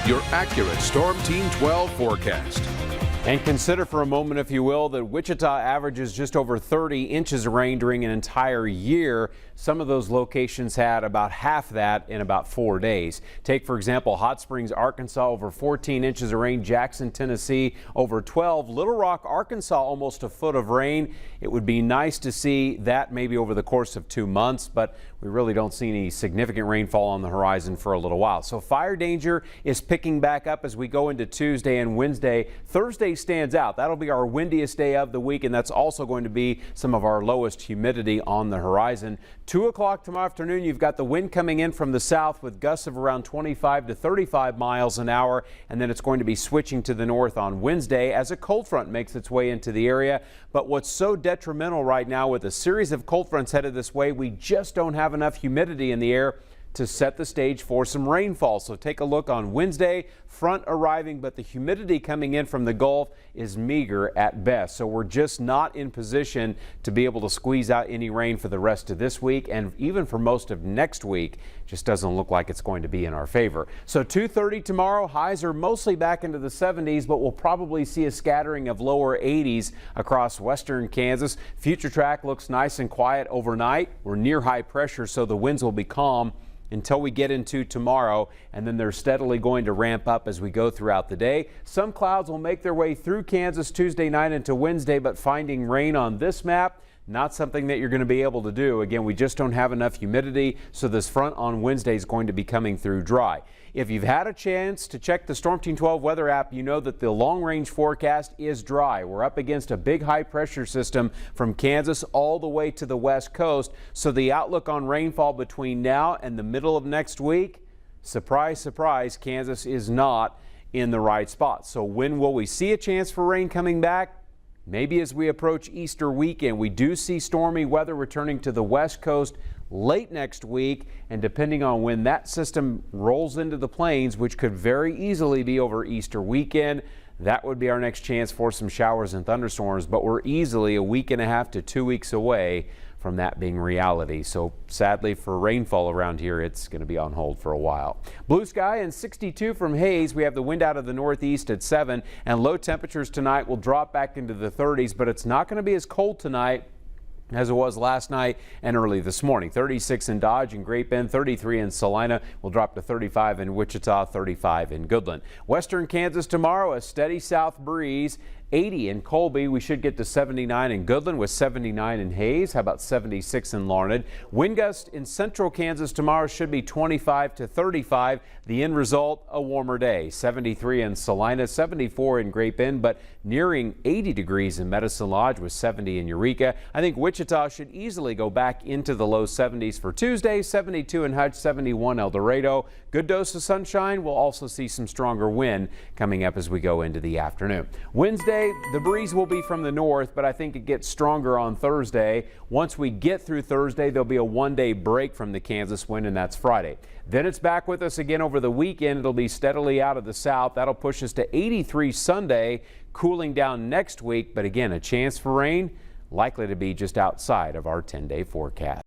your accurate Storm Team 12 forecast. And consider for a moment, if you will, that Wichita averages just over 30 inches of rain during an entire year. Some of those locations had about half that in about 4 days. Take, for example, Hot Springs, Arkansas, over 14 inches of rain. Jackson, Tennessee, over 12. Little Rock, Arkansas, almost a foot of rain. It would be nice to see that maybe over the course of 2 months, but we really don't see any significant rainfall on the horizon for a little while. So fire danger is picking back up as we go into Tuesday and Wednesday. Thursday stands out. That'll be our windiest day of the week, and that's also going to be some of our lowest humidity on the horizon. 2 o'clock tomorrow afternoon, you've got the wind coming in from the south with gusts of around 25 to 35 miles an hour, and then it's going to be switching to the north on Wednesday as a cold front makes its way into the area. But what's so detrimental right now with a series of cold fronts headed this way, we just don't have enough humidity in the air to set the stage for some rainfall. So take a look on Wednesday, front arriving, but the humidity coming in from the Gulf is meager at best. So we're just not in position to be able to squeeze out any rain for the rest of this week, and even for most of next week. Just doesn't look like it's going to be in our favor. So 2:30 tomorrow, highs are mostly back into the 70s, but we'll probably see a scattering of lower 80s across western Kansas. Future track looks nice and quiet overnight. We're near high pressure, so the winds will be calm until we get into tomorrow, and then they're steadily going to ramp up as we go throughout the day. Some clouds will make their way through Kansas Tuesday night into Wednesday, but finding rain on this map, not something that you're going to be able to do. Again, we just don't have enough humidity, so this front on Wednesday is going to be coming through dry. If you've had a chance to check the Storm Team 12 weather app, you know that the long-range forecast is dry. We're up against a big high-pressure system from Kansas all the way to the west coast, so the outlook on rainfall between now and the middle of next week, surprise, surprise, Kansas is not in the right spot. So when will we see a chance for rain coming back? Maybe as we approach Easter weekend. We do see stormy weather returning to the west coast late next week, and depending on when that system rolls into the plains, which could very easily be over Easter weekend, that would be our next chance for some showers and thunderstorms. But we're easily a week and a half to 2 weeks away from that being reality. So sadly for rainfall around here, it's going to be on hold for a while. Blue sky and 62 from haze. We have the wind out of the northeast at 7, and low temperatures tonight will drop back into the 30s, but it's not going to be as cold tonight as it was last night and early this morning. 36 in Dodge and Great Bend, 33 in Salina. Will drop to 35 in Wichita, 35 in Goodland. Western Kansas tomorrow, a steady south breeze. 80 in Colby. We should get to 79 in Goodland with 79 in Hays. How about 76 in Larned? Wind gust in central Kansas tomorrow should be 25 to 35. The end result, a warmer day. 73 in Salina, 74 in Great Bend, but nearing 80 degrees in Medicine Lodge with 70 in Eureka. I think Wichita should easily go back into the low 70s for Tuesday. 72 in Hutch, 71 El Dorado. Good dose of sunshine. We'll also see some stronger wind coming up as we go into the afternoon. Wednesday, the breeze will be from the north, but I think it gets stronger on Thursday. Once we get through Thursday, there'll be a one-day break from the Kansas wind, and that's Friday. Then it's back with us again over the weekend. It'll be steadily out of the south. That'll push us to 83 Sunday, cooling down next week. But again, a chance for rain likely to be just outside of our 10-day forecast.